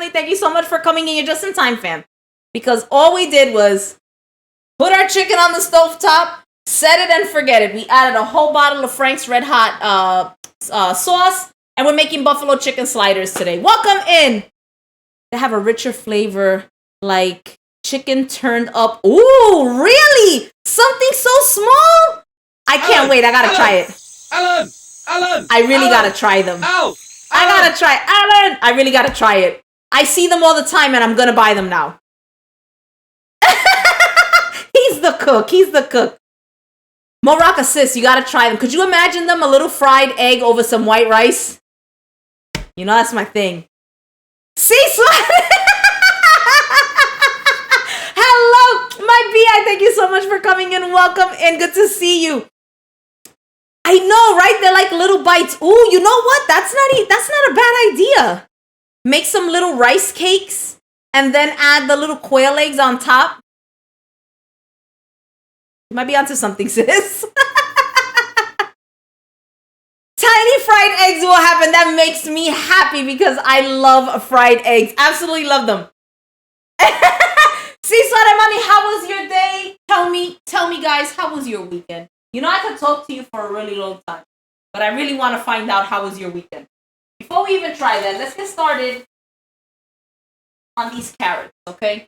Stephanie, thank you so much for coming in. You're just in time, fam. Because all we did was put our chicken on the stovetop, set it and forget it. We added a whole bottle of Frank's Red Hot sauce, and we're making buffalo chicken sliders today. Welcome in. They have a richer flavor, like chicken turned up. Ooh, really? Something so small? I can't wait. I gotta try it. Alan! I really gotta try them. Alan! I really gotta try it. I see them all the time and I'm gonna buy them now. He's the cook. Morocco, sis, you gotta try them. Could you imagine them a little fried egg over some white rice? You know, that's my thing. See, hello, my B.I. Thank you so much for coming in. Welcome in. Good to see you. I know, right? They're like little bites. Ooh, you know what? That's not a bad idea. Make some little rice cakes and then add the little quail eggs on top. You might be onto something, sis. Tiny fried eggs will happen. That makes me happy because I love fried eggs. Absolutely love them. See, Mami, how was your day? Tell me, guys, how was your weekend? You know, I could talk to you for a really long time, but I really want to find out how was your weekend. Before we even try that, let's get started on these carrots, okay?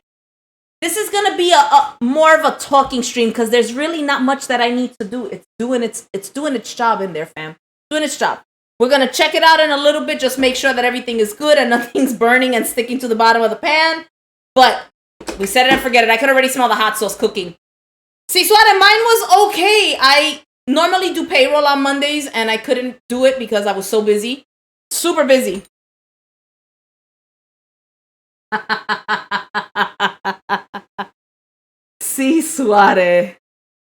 This is going to be a more of a talking stream because there's really not much that I need to do. It's doing its job in there, fam. Doing its job. We're going to check it out in a little bit, just make sure that everything is good and nothing's burning and sticking to the bottom of the pan. But we set it and forget it. I could already smell the hot sauce cooking. See, Suara, mine was okay. I normally do payroll on Mondays, and I couldn't do it because I was so busy. Super busy. See, Suare.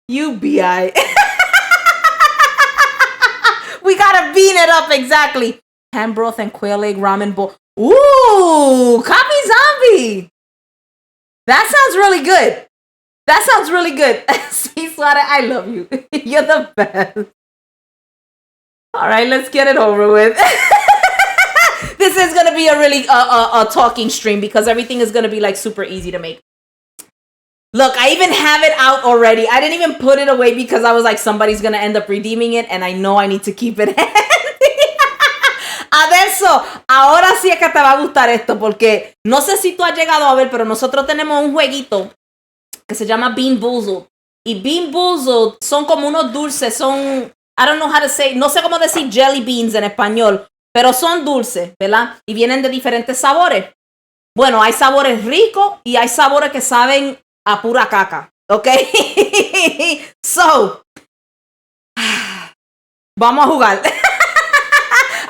You B.I. We gotta bean it up, exactly. Ham broth and quail egg ramen bowl. Ooh, copy zombie. That sounds really good. See, Suara, I love you. You're the best. All right, let's get it over with. This is going to be a really talking stream because everything is going to be like super easy to make. Look, I even have it out already. I didn't even put it away because I was like, somebody's going to end up redeeming it and I know I need to keep it handy. Adesso, ahora sí es que te va a gustar esto porque no sé si tú has llegado a ver, pero nosotros tenemos un jueguito que se llama Bean Boozled. Y Bean Boozled son como unos dulces, son, I don't know how to say, no sé cómo decir jelly beans en español, pero son dulces, ¿verdad? Y vienen de diferentes sabores. Bueno, hay sabores ricos y hay sabores que saben a pura caca, ¿ok? So, vamos a jugar.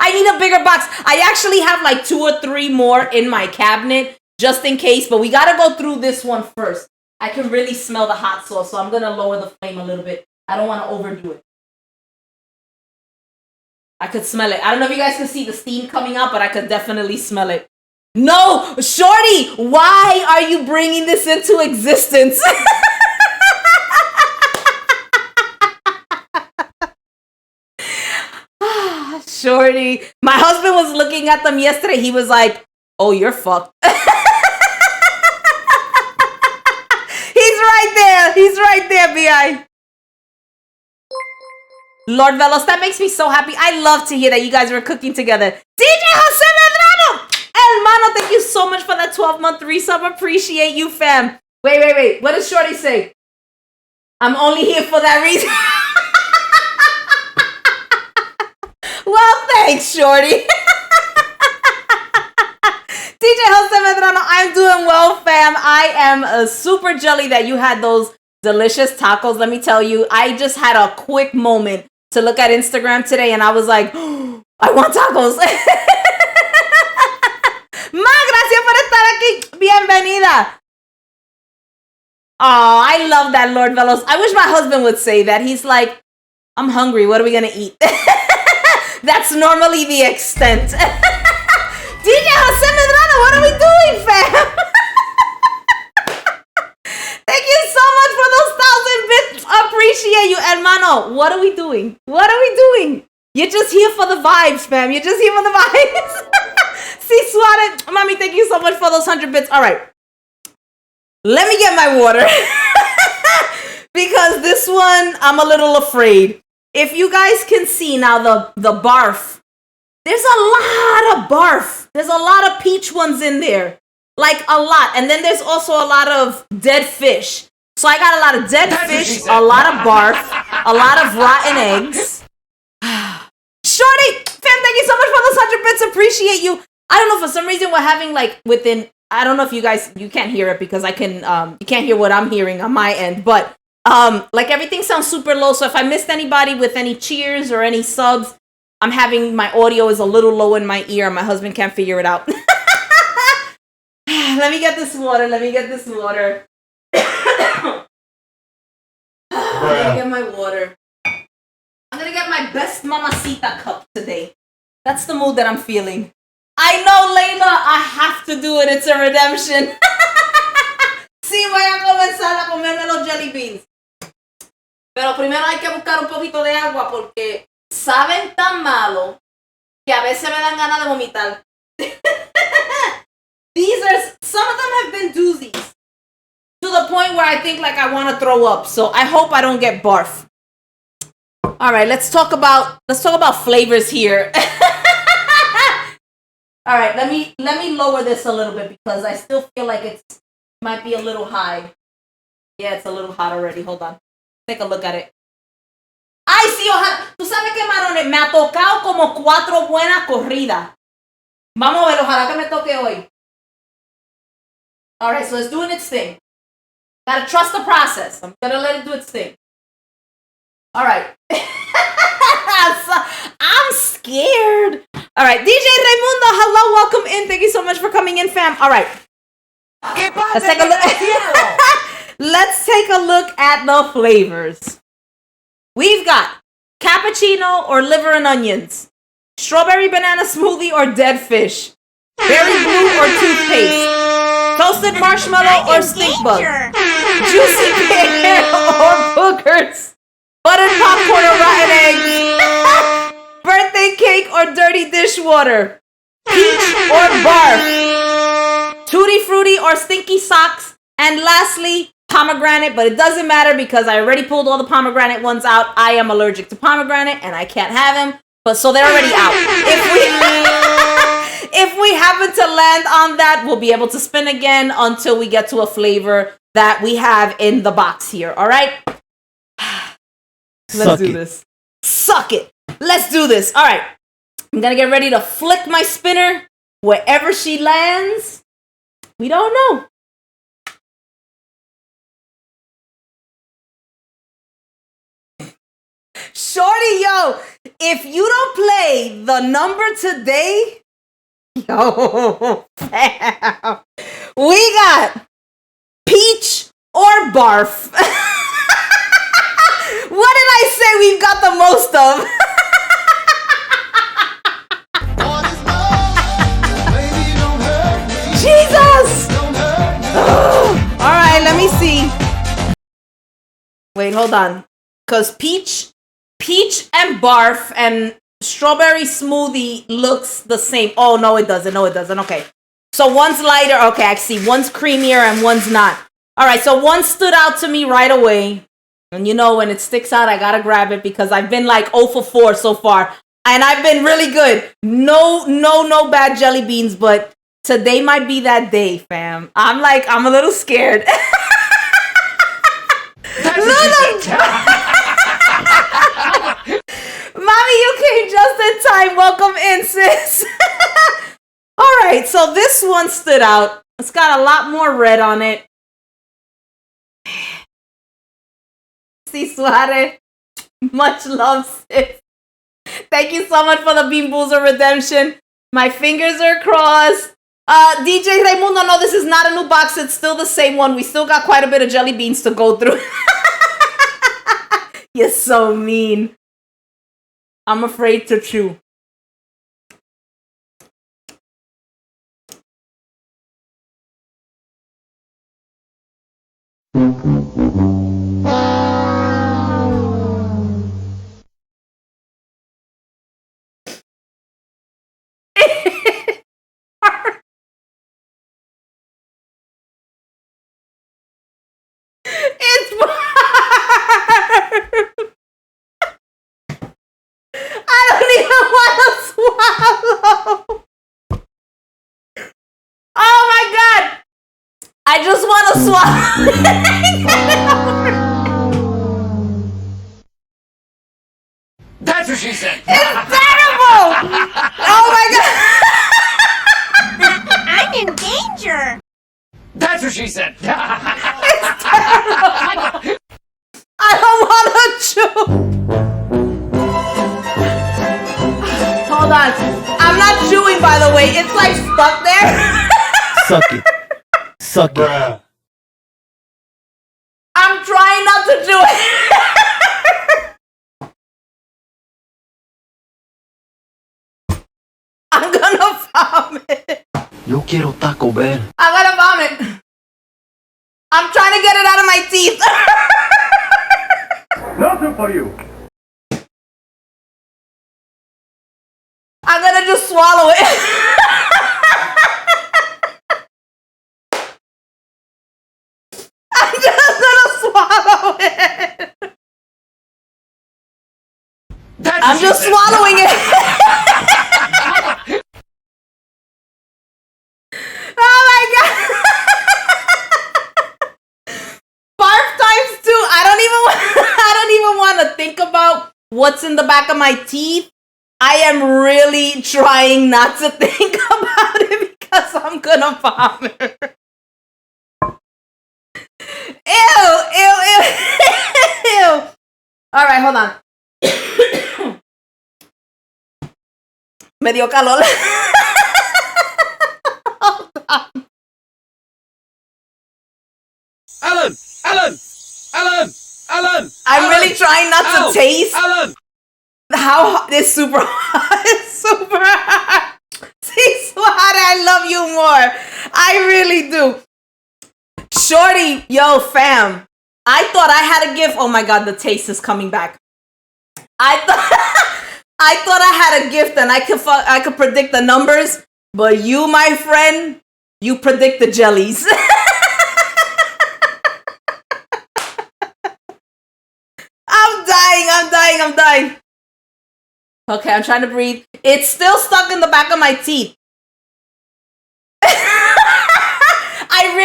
I need a bigger box. I actually have like 2 or 3 more in my cabinet just in case, but we gotta go through this one first. I can really smell the hot sauce, so I'm going to lower the flame a little bit. I don't want to overdo it. I could smell it. I don't know if you guys can see the steam coming out, but I could definitely smell it. No, Shorty, why are you bringing this into existence? Shorty, my husband was looking at them yesterday. He was like, oh, you're fucked. He's right there, B.I. Lord Velos, that makes me so happy. I love to hear that you guys were cooking together. DJ Jose Medrano! Hermano, thank you so much for that 12-month resub. Appreciate you, fam. Wait. What does Shorty say? I'm only here for that reason. Well, thanks, Shorty. DJ Jose Medrano, I'm doing well, fam. I am super jelly that you had those delicious tacos. Let me tell you, I just had a quick moment to look at Instagram today and I was like, oh, I want tacos. Ma, gracias por estar aquí. Bienvenida. Oh, I love that, Lord Velos. I wish my husband would say that. He's like, I'm hungry. What are we going to eat? That's normally the extent. DJ Jose Medrano, what are we doing, fam? Thank you so much for those 1,000 bits. Appreciate you, hermano. What are we doing? You're just here for the vibes, fam. You're just here for the vibes. See, Suarez, Mommy, thank you so much for those 100 bits. All right. Let me get my water. Because this one, I'm a little afraid. If you guys can see now the barf, there's a lot of barf. There's a lot of peach ones in there. Like a lot. And then there's also a lot of dead fish. So I got a lot of dead fish, a lot of barf, a lot of rotten eggs. Shorty, fam, thank you so much for those 100 bits. Appreciate you. I don't know, for some reason we're having like within, I don't know if you guys, you can't hear it because I can, you can't hear what I'm hearing on my end, but like everything sounds super low. So if I missed anybody with any cheers or any subs, I'm having, my audio is a little low in my ear and my husband can't figure it out. Let me get this water. I'm gonna get my water. I'm gonna get my best mamacita cup today. That's the mood that I'm feeling. I know, Layla, I have to do it. It's a redemption. Sí, voy a comenzar a comerme los jelly beans. Pero primero hay que buscar un poquito de agua porque saben tan malo que a veces me dan ganas de vomitar. Some of them have been doozies. To the point where I think like I want to throw up. So I hope I don't get barf. All right, let's talk about flavors here. All right, let me lower this a little bit because I still feel like it might be a little high. Yeah, it's a little hot already. Hold on. Take a look at it. Ay, sí, ojalá. Tú sabes que, Marones, me ha tocado como 4 buenas corridas. Vamos a ver, ojalá que me toque hoy. All right, so it's doing its thing. Gotta trust the process. I'm gonna let it do its thing. All right. I'm scared. All right, DJ Raimundo, hello, welcome in. Thank you so much for coming in, fam. All right. Let's take a look. Let's take a look at the flavors. We've got cappuccino or liver and onions, strawberry banana smoothie or dead fish, berry blue or toothpaste, toasted marshmallow or stink bug, juicy pear or boogers, buttered popcorn or rotten eggs, birthday cake or dirty dishwater, peach or barf, tutti frutti or stinky socks, and lastly, pomegranate, but it doesn't matter because I already pulled all the pomegranate ones out. I am allergic to pomegranate and I can't have them, but so they're already out. If we happen to land on that, we'll be able to spin again until we get to a flavor that we have in the box here, all right? Let's do this. Suck it. Let's do this. All right. I'm going to get ready to flick my spinner. Wherever she lands, we don't know. Shorty, yo, if you don't play the number today, yo, fam, we got peach or barf. What did I say we've got the most of? Jesus! All right, let me see. Wait, hold on. Because peach and barf and strawberry smoothie looks the same. Oh, no, it doesn't. No, it doesn't. Okay. So one's lighter. Okay, I see. One's creamier and one's not. All right, so one stood out to me right away. And you know, when it sticks out, I got to grab it because I've been like 0 for 4 so far. And I've been really good. No bad jelly beans, but today might be that day, fam. I'm a little scared. Mommy, you came just in time. Welcome in, sis. All right, so this one stood out. It's got a lot more red on it. See, Suarez. Much love, sis. Thank you so much for the Bean Boozer redemption. My fingers are crossed. DJ Raimundo, no, this is not a new box. It's still the same one. We still got quite a bit of jelly beans to go through. You're so mean. I'm afraid to chew. swallowing. That's what she said. It's terrible. Oh my god. I'm in danger. That's what she said. I don't want to chew. Hold on. I'm not chewing, by the way. It's like stuck there. Suck it. Suck it. I'm trying not to chew it. I'm gonna vomit. Yo quiero Taco Bell. I'm gonna vomit. I'm trying to get it out of my teeth. Nothing for you. I'm gonna just swallow it. I'm just gonna swallow it. I'm just swallowing it. Oh my god. Barf times 2. I don't even want to think about what's in the back of my teeth. I am really trying not to think about it because I'm gonna vomit. Ew. All right, hold on. Me dio calor. Hold on. Alan. I'm really trying not to taste Alan. how hot. It's super hot. It's super hot. See, Swat, I love you more. I really do. Shorty, yo, fam. I thought I had a gift. Oh my god, the taste is coming back. I thought I had a gift and I could predict the numbers, but you, my friend, you predict the jellies. I'm dying. Okay, I'm trying to breathe. It's still stuck in the back of my teeth.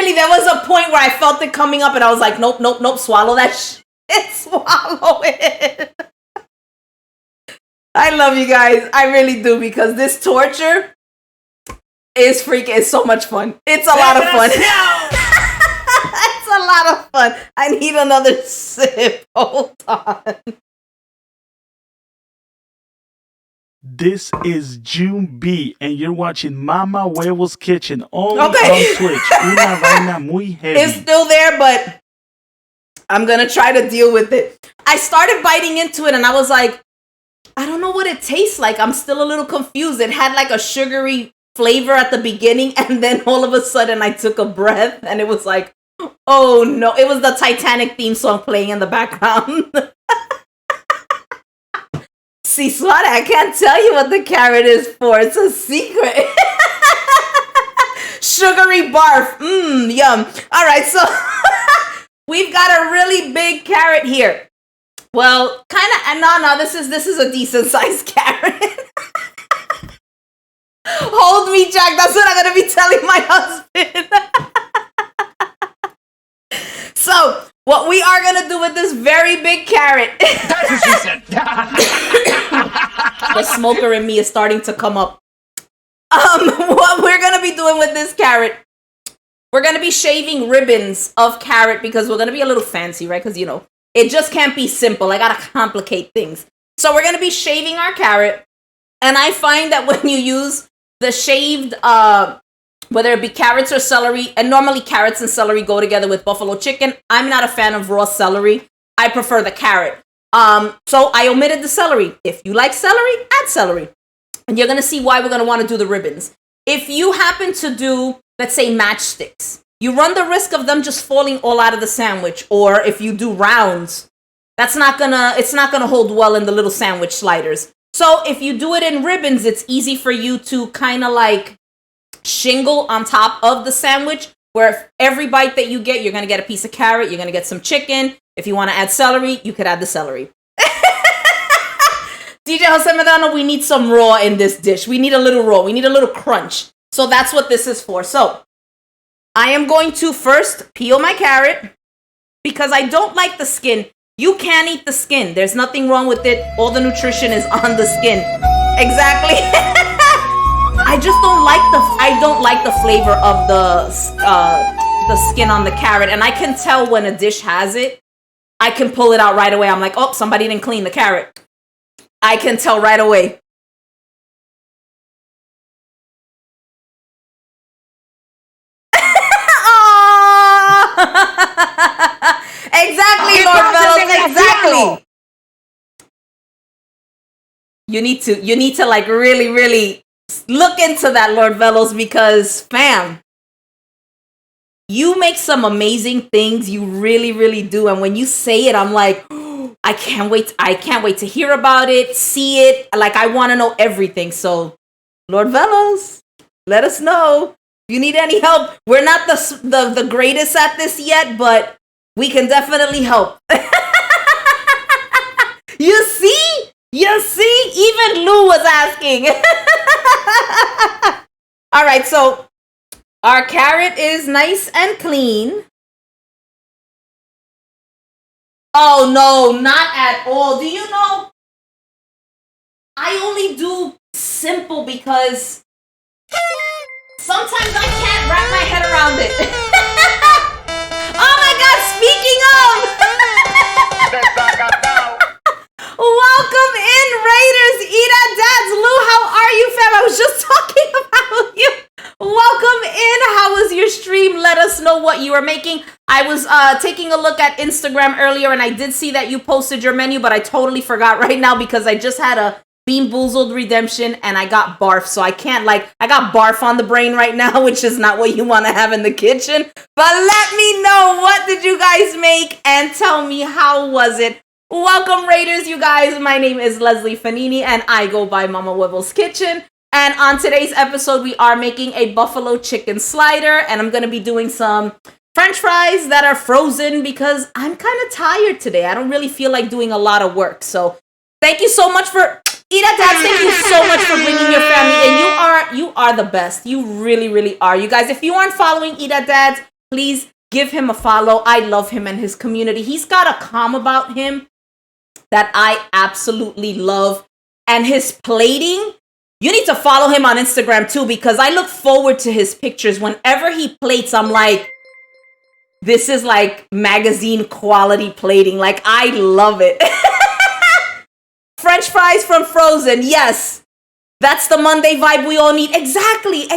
There was a point where I felt it coming up and I was like, nope, swallow that shit. Swallow it. I love you guys. I really do, because this torture is it's so much fun. It's a lot of fun. It's a lot of fun. I need another sip. Hold on. This is June B, and you're watching Mama Huevo's Kitchen only on Twitch. Una vaina muy heavy. It's still there, but I'm gonna try to deal with it. I started biting into it, and I was like, I don't know what it tastes like. I'm still a little confused. It had like a sugary flavor at the beginning, and then all of a sudden I took a breath, and it was like, oh no. It was the Titanic theme song playing in the background. See, Swat, I can't tell you what the carrot is for. It's a secret. Sugary barf. Yum. All right, so we've got a really big carrot here. Well, kind of. No. This is a decent sized carrot. Hold me, Jack. That's what I'm gonna be telling my husband. So, what we are gonna do with this very big carrot? That's what she said. The smoker in me is starting to come up. What we're gonna be doing with this carrot? We're gonna be shaving ribbons of carrot because we're gonna be a little fancy, right? Because it just can't be simple. I gotta complicate things. So we're gonna be shaving our carrot, and I find that when you use the shaved, whether it be carrots or celery, and normally carrots and celery go together with buffalo chicken. I'm not a fan of raw celery. I prefer the carrot. So I omitted the celery. If you like celery, add celery. And you're going to see why we're going to want to do the ribbons. If you happen to do, let's say, matchsticks, you run the risk of them just falling all out of the sandwich. Or if you do rounds, it's not going to hold well in the little sandwich sliders. So if you do it in ribbons, it's easy for you to kind of like shingle on top of the sandwich, where every bite that you get, you're going to get a piece of carrot, you're going to get some chicken. If you want to add celery, you could add the celery. DJ Jose Medrano, we need some raw in this dish. We need a little raw. We need a little crunch. So that's what this is for. So I am going to first peel my carrot because I don't like the skin. You can eat the skin. There's nothing wrong with it. All the nutrition is on the skin. Exactly. I just don't like the flavor of the skin on the carrot, and I can tell when a dish has it. I can pull it out right away. I'm like, oh, somebody didn't clean the carrot. I can tell right away. Exactly, Lord Velos, exactly. You need to like really look into that, Lord Velos, because fam, you make some amazing things. You really do. And when you say it, I'm like, oh, I can't wait to hear about it, see it. Like, I want to know everything. So, Lord Velos, let us know if you need any help. We're not the greatest at this yet, but we can definitely help. You see? Even Lou was asking. All right, so our carrot is nice and clean. Oh, no, not at all. Do you know? I only do simple because sometimes I can't wrap my head around it. Oh my God, speaking of. Welcome in, Raiders. Ida, Dads, Lou, how are you, fam? I was just talking about you. Welcome in. How was your stream? Let us know what you are making. I was taking a look at Instagram earlier, and I did see that you posted your menu, but I totally forgot right now because I just had a Bean Boozled redemption, and I got barf, so I can't, I got barf on the brain right now, which is not what you want to have in the kitchen. But let me know, what did you guys make, and tell me, how was it? Welcome, Raiders, you guys. My name is Leslie Fanini, and I go by Mama Webble's Kitchen. And on today's episode, we are making a buffalo chicken slider, and I'm going to be doing some French fries that are frozen because I'm kind of tired today. I don't really feel like doing a lot of work. So thank you so much for... Ida, Dad, thank you so much for bringing your family, and you are the best. You really are. You guys, if you aren't following Ida, Dad, please give him a follow. I love him and his community. He's got a calm about him that I absolutely love. And his plating, you need to follow him on Instagram too, because I look forward to his pictures. Whenever he plates, I'm like, this is like magazine quality plating. Like, I love it. French fries from Frozen. Yes. That's the Monday vibe we all need. Exactly.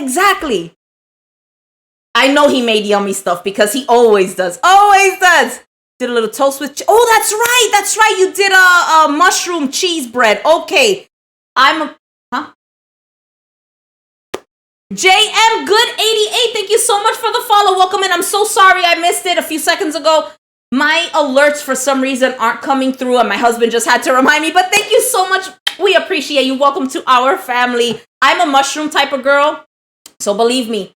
I know he made yummy stuff because he always does. Did a little toast with... That's right. You did a mushroom cheese bread. Okay. JM Good 88. Thank you so much for the follow. Welcome in. I'm so sorry I missed it a few seconds ago. My alerts, for some reason, aren't coming through, and my husband just had to remind me. But thank you so much. We appreciate you. Welcome to our family. I'm a mushroom type of girl, so believe me,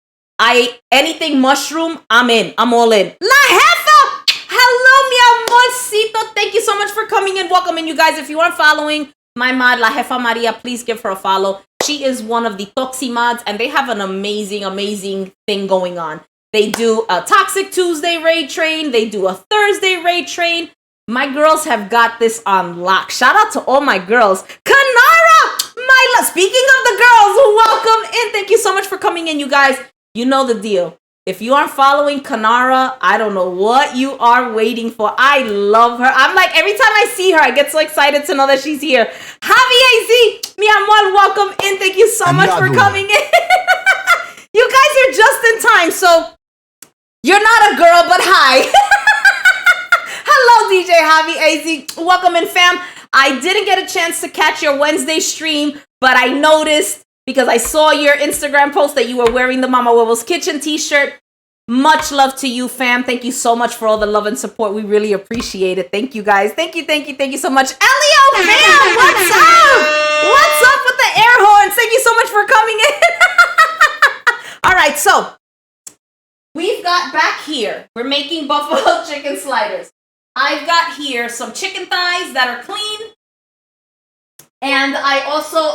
anything mushroom, I'm in. I'm all in. La Jefa! Hello, mi amorcito. Thank you so much for coming in. Welcome in, you guys. If you aren't following my mod, La Jefa Maria, please give her a follow. She is one of the Toxi mods, and they have an amazing thing going on. They do a Toxic Tuesday raid train. They do a Thursday raid train. My girls have got this on lock. Shout out to all my girls. Kanara! Speaking of the girls, welcome in. Thank you so much for coming in, you guys. You know the deal. If you aren't following Kanara, I don't know what you are waiting for. I love her. I'm like, every time I see her, I get so excited to know that she's here. Javi AZ, mi amor, welcome in. Thank you so much for coming in. You guys are just in time, so... You're not a girl, but hi. Hello, DJ Javi AZ. Welcome in, fam. I didn't get a chance to catch your Wednesday stream, but I noticed because I saw your Instagram post that you were wearing the Mama Webble's Kitchen t-shirt. Much love to you, fam. Thank you so much for all the love and support. We really appreciate it. Thank you, guys. Thank you so much. Elio, fam, what's up? What's up with the air horns? Thank you so much for coming in. All right, so... We've got back here, we're making buffalo chicken sliders. I've got here some chicken thighs that are clean. And I also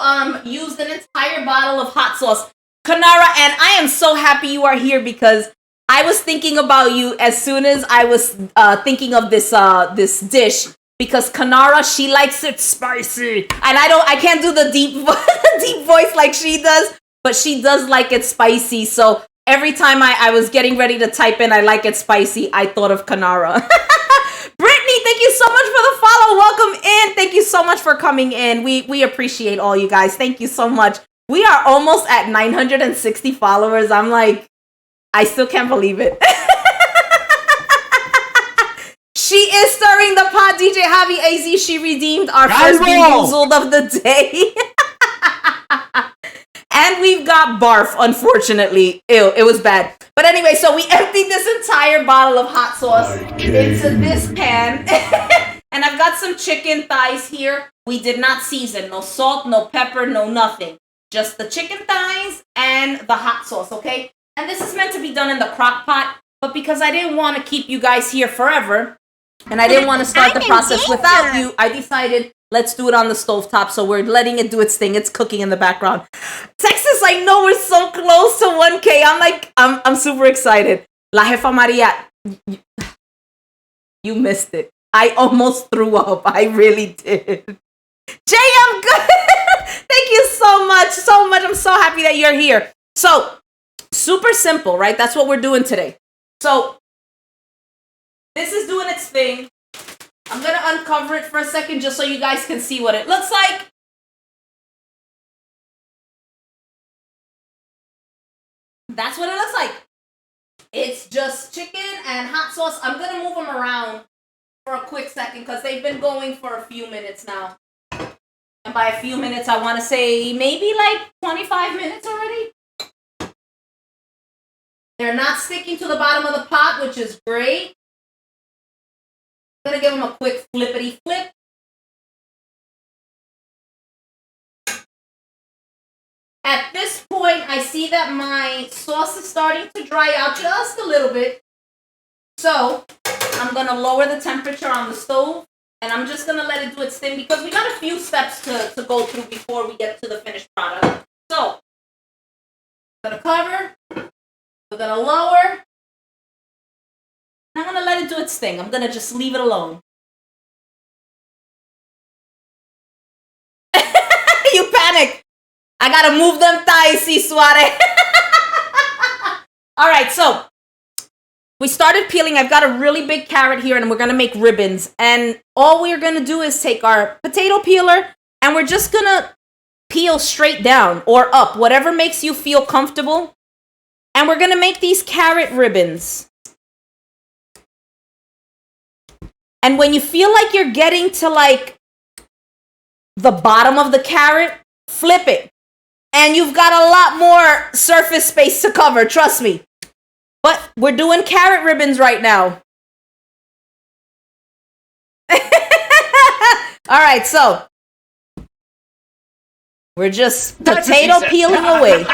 used an entire bottle of hot sauce. Kanara, and I am so happy you are here because I was thinking about you as soon as I was thinking of this dish because Kanara, she likes it spicy, and I can't do the deep deep voice like she does, but she does like it spicy. So every time I was getting ready to type in, I like it spicy, I thought of Kanara. Brittany, thank you so much for the follow. Welcome in. Thank you so much for coming in. We appreciate all you guys. Thank you so much. We are almost at 960 followers. I'm like, I still can't believe it. She is stirring the pot, DJ Javi AZ. She redeemed our first bamboozled of the day. And we've got barf, unfortunately. Ew, it was bad. But anyway, so we emptied this entire bottle of hot sauce into this pan. And I've got some chicken thighs here. We did not season. No salt, no pepper, no nothing. Just the chicken thighs and the hot sauce, okay? And this is meant to be done in the crock pot. But because I didn't want to keep you guys here forever, and I didn't want to start the process without you, I decided let's do it on the stovetop. So we're letting it do its thing. It's cooking in the background. Texas, I know we're so close to 1K. I'm super excited. La Jefa Maria, you missed it. I almost threw up. I really did. Jay, I'm good. Thank you so much. So much. I'm so happy that you're here. So, super simple, right? That's what we're doing today. So, this is doing its thing. I'm going to uncover it for a second just so you guys can see what it looks like. That's what it looks like. It's just chicken and hot sauce. I'm going to move them around for a quick second because they've been going for a few minutes now. And by a few minutes, I want to say maybe like 25 minutes already. They're not sticking to the bottom of the pot, which is great. I'm going to give them a quick flippity flip. At this point, I see that my sauce is starting to dry out just a little bit. So I'm going to lower the temperature on the stove. And I'm just going to let it do its thing because we got a few steps to go through before we get to the finished product. So I'm going to cover. We're going to lower. I'm going to let it do its thing. I'm going to just leave it alone. You panic. I got to move them thighs, si suare. All right, so we started peeling. I've got a really big carrot here, and we're going to make ribbons. And all we're going to do is take our potato peeler, and we're just going to peel straight down or up, whatever makes you feel comfortable. And we're going to make these carrot ribbons. And when you feel like you're getting to like the bottom of the carrot, flip it. And you've got a lot more surface space to cover, trust me. But we're doing carrot ribbons right now. All right, so we're just potato peeling away.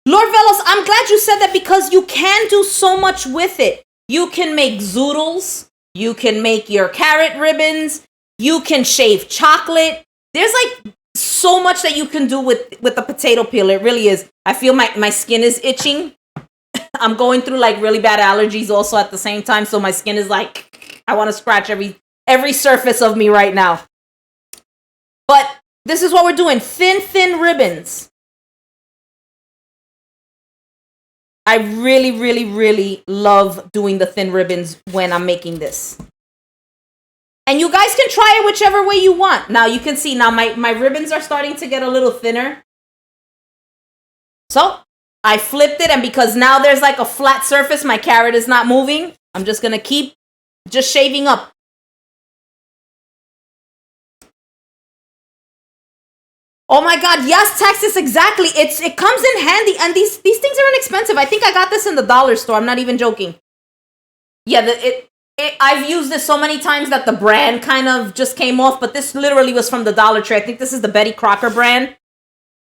Lord Velos, I'm glad you said that because you can do so much with it. You can make zoodles. You can make your carrot ribbons. You can shave chocolate. There's like so much that you can do with the potato peeler. It really is. I feel my skin is itching. I'm going through like really bad allergies also at the same time. So my skin is like, I want to scratch every surface of me right now. But this is what we're doing. Thin ribbons. I really, really, really love doing the thin ribbons when I'm making this. And you guys can try it whichever way you want. Now you can see now my ribbons are starting to get a little thinner. So I flipped it, and because now there's like a flat surface, my carrot is not moving. I'm just going to keep just shaving up. Oh my God, yes, Texas, exactly. It comes in handy, and these things are inexpensive. I think I got this in the dollar store. I'm not even joking. Yeah, I've used this so many times that the brand kind of just came off, but this literally was from the Dollar Tree. I think this is the Betty Crocker brand.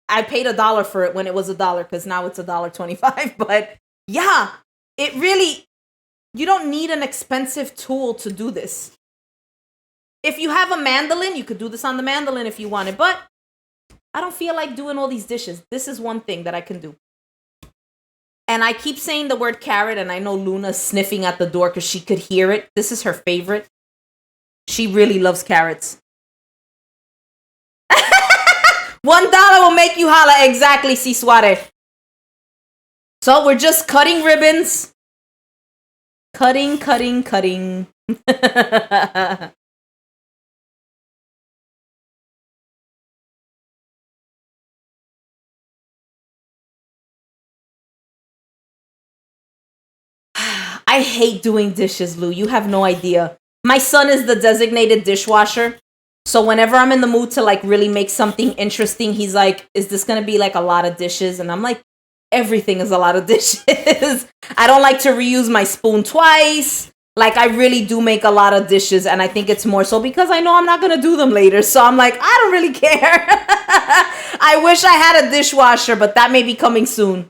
I paid $1 for it when it was $1 because now it's $1.25. But yeah, it really, you don't need an expensive tool to do this. If you have a mandolin, you could do this on the mandolin if you wanted, but I don't feel like doing all these dishes. This is one thing that I can do. And I keep saying the word carrot, and I know Luna's sniffing at the door because she could hear it. This is her favorite. She really loves carrots. $1 will make you holla. Exactly, si suare. So we're just cutting ribbons. Cutting. I hate doing dishes, Lou. You have no idea. My son is the designated dishwasher. So whenever I'm in the mood to like really make something interesting, he's like, is this going to be like a lot of dishes? And I'm like, everything is a lot of dishes. I don't like to reuse my spoon twice. Like I really do make a lot of dishes. And I think it's more so because I know I'm not going to do them later. So I'm like, I don't really care. I wish I had a dishwasher, but that may be coming soon.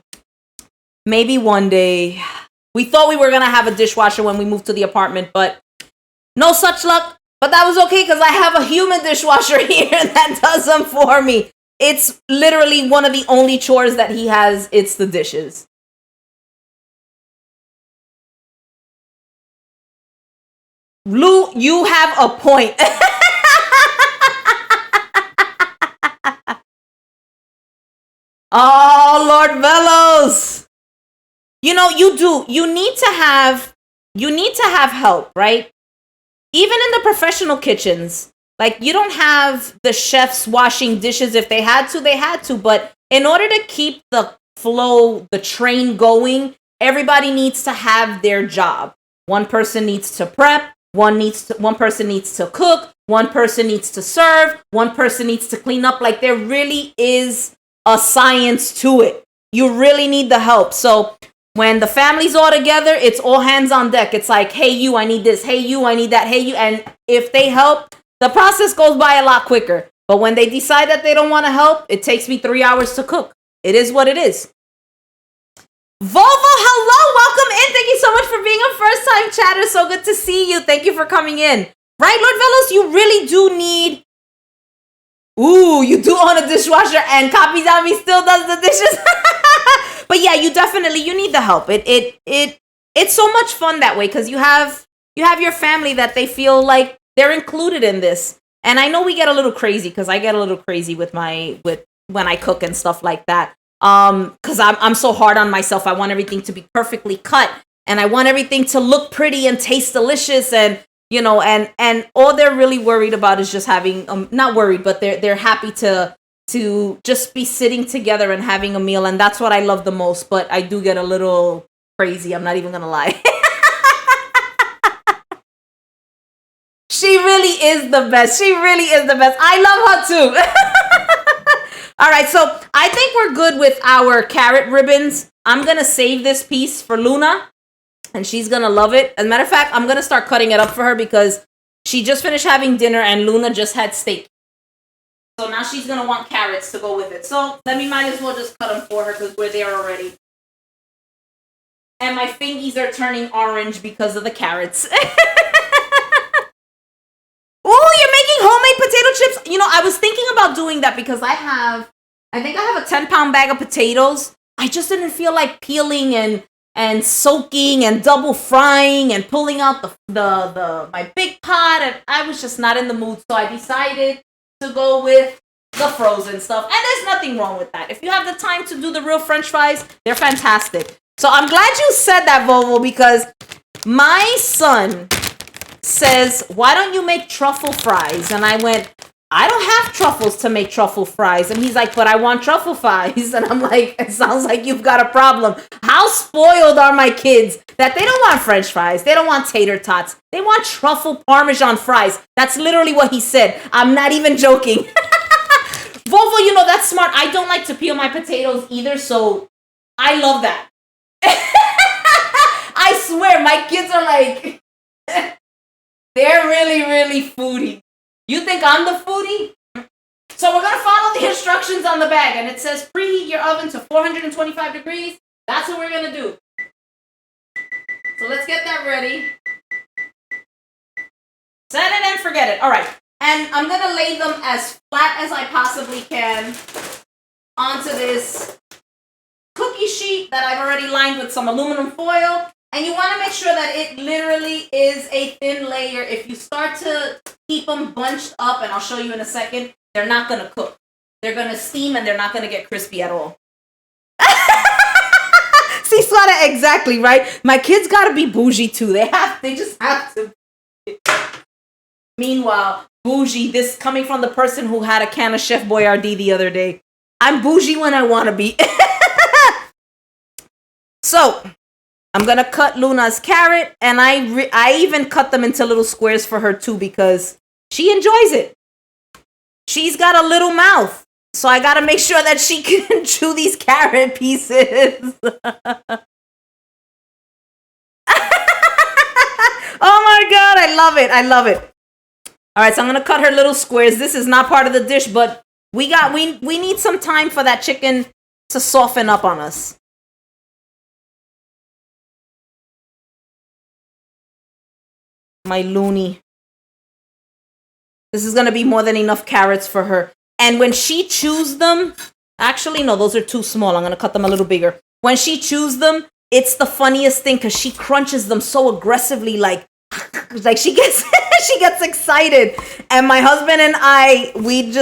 Maybe one day. We thought we were going to have a dishwasher when we moved to the apartment, but no such luck. But that was okay because I have a human dishwasher here that does them for me. It's literally one of the only chores that he has. It's the dishes. Lou, you have a point. Oh, Lord Velos. You know, you need to have help, right? Even in the professional kitchens, like you don't have the chefs washing dishes. If they had to, but in order to keep the flow, the train going, everybody needs to have their job. One person needs to prep, one person needs to cook, one person needs to serve, one person needs to clean up. Like there really is a science to it. You really need the help. So when the family's all together, it's all hands on deck. It's like, hey, you, I need this. Hey, you, I need that. Hey, you. And if they help, the process goes by a lot quicker. But when they decide that they don't want to help, it takes me 3 hours to cook. It is what it is. Volvo, hello. Welcome in. Thank you so much for being a first-time chatter. So good to see you. Thank you for coming in. Right, Lord Velos, you really do need... Ooh, you do own a dishwasher and Kapizami still does the dishes. But yeah, you need the help. It's so much fun that way because you have your family that they feel like they're included in this. And I know we get a little crazy because I get a little crazy with when I cook and stuff like that. Because I'm so hard on myself. I want everything to be perfectly cut and I want everything to look pretty and taste delicious and you know, and all they're really worried about is just having not worried, but they're happy to just be sitting together and having a meal, and that's what I love the most. But I do get a little crazy. I'm not even gonna lie. She really is the best. I love her too. All right, so I think we're good with our carrot ribbons. I'm gonna save this piece for Luna. And she's going to love it. As a matter of fact, I'm going to start cutting it up for her because she just finished having dinner and Luna just had steak. So now she's going to want carrots to go with it. So might as well just cut them for her because we're there already. And my fingies are turning orange because of the carrots. Oh, you're making homemade potato chips. You know, I was thinking about doing that because I think I have a 10-pound bag of potatoes. I just didn't feel like peeling and soaking and double frying and pulling out the my big pot, and I was just not in the mood, so I decided to go with the frozen stuff. And there's nothing wrong with that. If you have the time to do the real French fries, they're fantastic. So I'm glad you said that, Volvo, because my son says, why don't you make truffle fries? And I went, I don't have truffles to make truffle fries. And he's like, but I want truffle fries. And I'm like, it sounds like you've got a problem. How spoiled are my kids that they don't want French fries? They don't want tater tots. They want truffle Parmesan fries. That's literally what he said. I'm not even joking. Volvo, you know, that's smart. I don't like to peel my potatoes either. So I love that. I swear, my kids are like, they're really, really foodie. You think I'm the foodie? So we're going to follow the instructions on the bag. And it says preheat your oven to 425 degrees. That's what we're going to do. So let's get that ready. Set it and forget it. All right. And I'm going to lay them as flat as I possibly can onto this cookie sheet that I've already lined with some aluminum foil. And you want to make sure that it literally is a thin layer. If you start to keep them bunched up, and I'll show you in a second, they're not going to cook. They're going to steam and they're not going to get crispy at all. See, Swada, exactly, right? My kids got to be bougie too. They just have to. Meanwhile, bougie, this coming from the person who had a can of Chef Boyardee the other day. I'm bougie when I want to be. So, I'm going to cut Luna's carrot, and I even cut them into little squares for her too because she enjoys it. She's got a little mouth, so I got to make sure that she can chew these carrot pieces. Oh my God, I love it. I love it. All right, so I'm going to cut her little squares. This is not part of the dish, but we need some time for that chicken to soften up on us. My loony. This is going to be more than enough carrots for her. And when she chews them, actually, no, those are too small. I'm going to cut them a little bigger. When she chews them, it's the funniest thing because she crunches them so aggressively, like she gets she gets excited. And my husband and I, we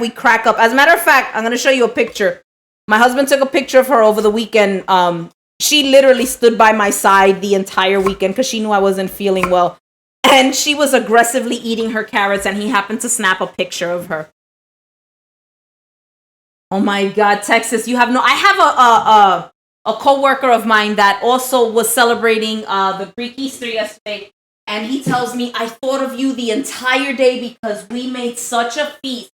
crack up. As a matter of fact, I'm going to show you a picture. My husband took a picture of her over the weekend. She literally stood by my side the entire weekend because she knew I wasn't feeling well. And she was aggressively eating her carrots, and he happened to snap a picture of her. Oh my God, Texas, you have no... I have a co-worker of mine that also was celebrating the Greek Easter yesterday, and he tells me, I thought of you the entire day because we made such a feast.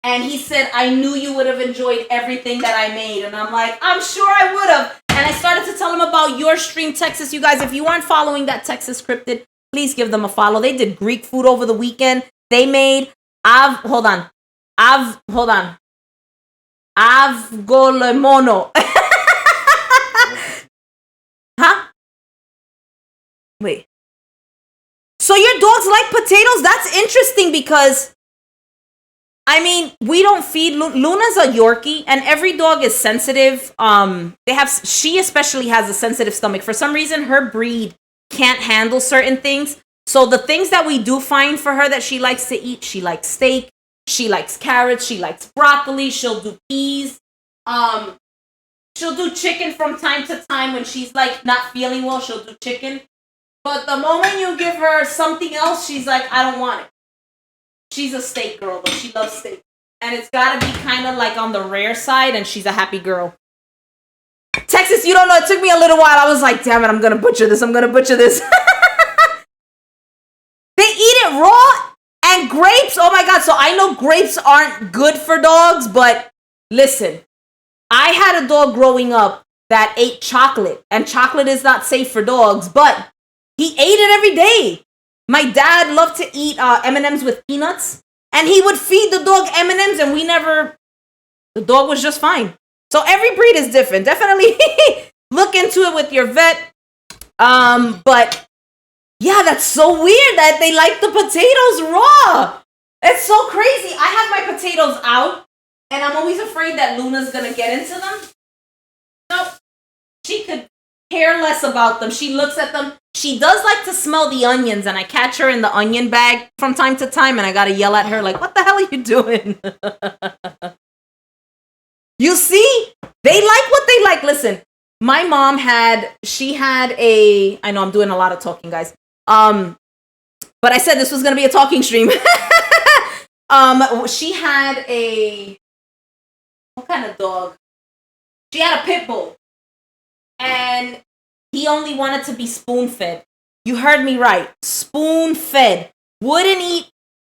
And he said, I knew you would have enjoyed everything that I made. And I'm like, I'm sure I would have. And I started to tell him about your stream, Texas. You guys, if you aren't following that Texas Scripted, please give them a follow. They did Greek food over the weekend. They made avgolemono. Huh? Wait. So your dogs like potatoes? That's interesting because, I mean, we don't feed Luna's a Yorkie, and every dog is sensitive. She especially has a sensitive stomach. For some reason, her breed can't handle certain things. So the things that we do find for her that she likes to eat, she likes steak, she likes carrots, she likes broccoli, she'll do peas. She'll do chicken from time to time when she's like not feeling well, she'll do chicken. But the moment you give her something else, she's like, I don't want it. She's a steak girl, though. She loves steak. And it's got to be kind of like on the rare side, and she's a happy girl. Texas, you don't know. It took me a little while. I was like, damn it, I'm going to butcher this. They eat it raw, and grapes. Oh, my God. So I know grapes aren't good for dogs, but listen, I had a dog growing up that ate chocolate, and chocolate is not safe for dogs, but he ate it every day. My dad loved to eat M&Ms with peanuts, and he would feed the dog M&Ms, and the dog was just fine. So every breed is different. Definitely look into it with your vet. But yeah, that's so weird that they like the potatoes raw. It's so crazy. I have my potatoes out, and I'm always afraid that Luna's going to get into them. No, she could care less about them. She looks at them. She does like to smell the onions, and I catch her in the onion bag from time to time, and I gotta yell at her like, what the hell are you doing? You see? They like what they like. Listen, my mom I know I'm doing a lot of talking, guys. But I said this was gonna be a talking stream. She had what kind of dog? She had a pit bull. And he only wanted to be spoon-fed. You heard me right. Spoon-fed. Wouldn't eat.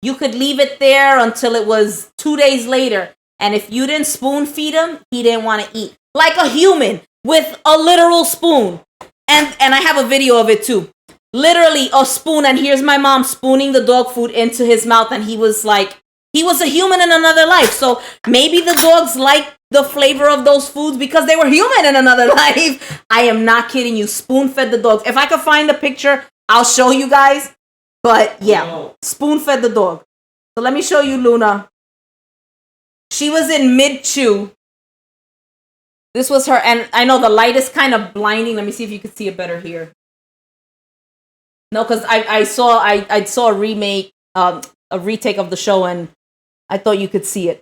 You could leave it there until it was 2 days later. And if you didn't spoon-feed him, he didn't want to eat. Like a human with a literal spoon. And I have a video of it too. Literally a spoon. And here's my mom spooning the dog food into his mouth. And he was a human in another life. So maybe the dogs like the flavor of those foods because they were human in another life. I am not kidding you. Spoon-fed the dogs. If I could find the picture, I'll show you guys. But yeah, spoon-fed the dog. So let me show you Luna. She was in mid-chew. This was her, and I know the light is kind of blinding. Let me see if you can see it better here. No, because I saw a remake, a retake of the show, and I thought you could see it.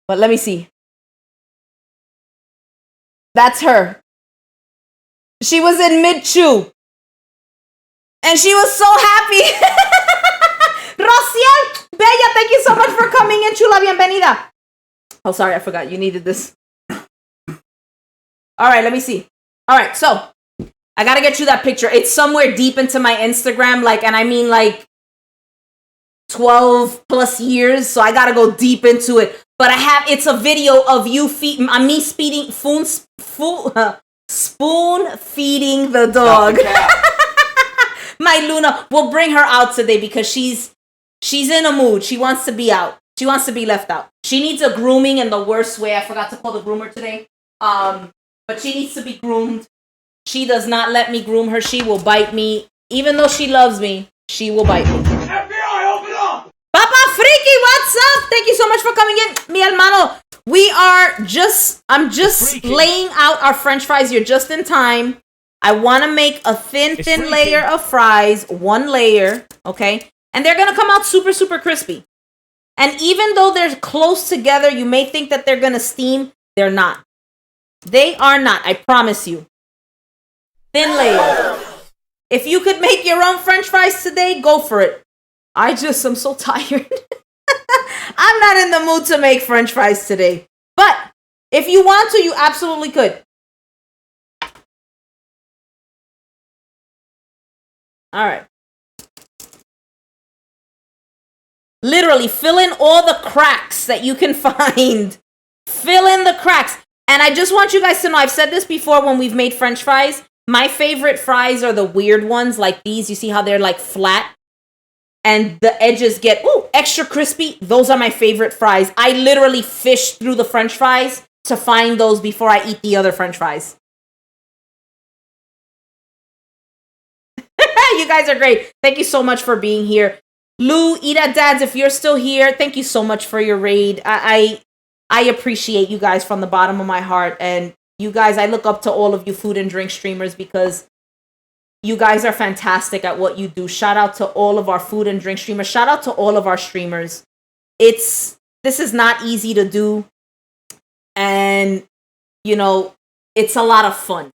But let me see. That's her. She was in mid-chew. And she was so happy. Rociel, Bella, thank you so much for coming in. Chula, bienvenida. Oh, sorry, I forgot. You needed this. All right, let me see. All right, so I got to get you that picture. It's somewhere deep into my Instagram, and I mean 12 plus years. So I got to go deep into it. But it's a video of you me spoon feeding the dog. My Luna, we'll bring her out today because she's in a mood. She wants to be out. She wants to be left out. She needs a grooming in the worst way. I forgot to call the groomer today. But she needs to be groomed. She does not let me groom her. She will bite me. Even though she loves me, she will bite me. FBI, open up! Papa Freaky, what's up? Thank you so much for coming in, mi hermano. I'm just laying out our French fries. You're just in time. I want to make a thin layer of fries, one layer, okay? And they're going to come out super, super crispy. And even though they're close together, you may think that they're going to steam. They're not. They are not, I promise you. Thin layer. If you could make your own French fries today, go for it. I'm so tired. I'm not in the mood to make French fries today. But if you want to, you absolutely could. All right. Literally, fill in all the cracks that you can find. Fill in the cracks. And I just want you guys to know, I've said this before when we've made French fries. My favorite fries are the weird ones like these. You see how they're flat? And the edges get, extra crispy. Those are my favorite fries. I literally fish through the French fries to find those before I eat the other French fries. You guys are great. Thank you so much for being here. Lou, Ida Dads, if you're still here, thank you so much for your raid. I appreciate you guys from the bottom of my heart. And you guys, I look up to all of you food and drink streamers because you guys are fantastic at what you do. Shout out to all of our food and drink streamers. Shout out to all of our streamers. This is not easy to do. And, it's a lot of fun.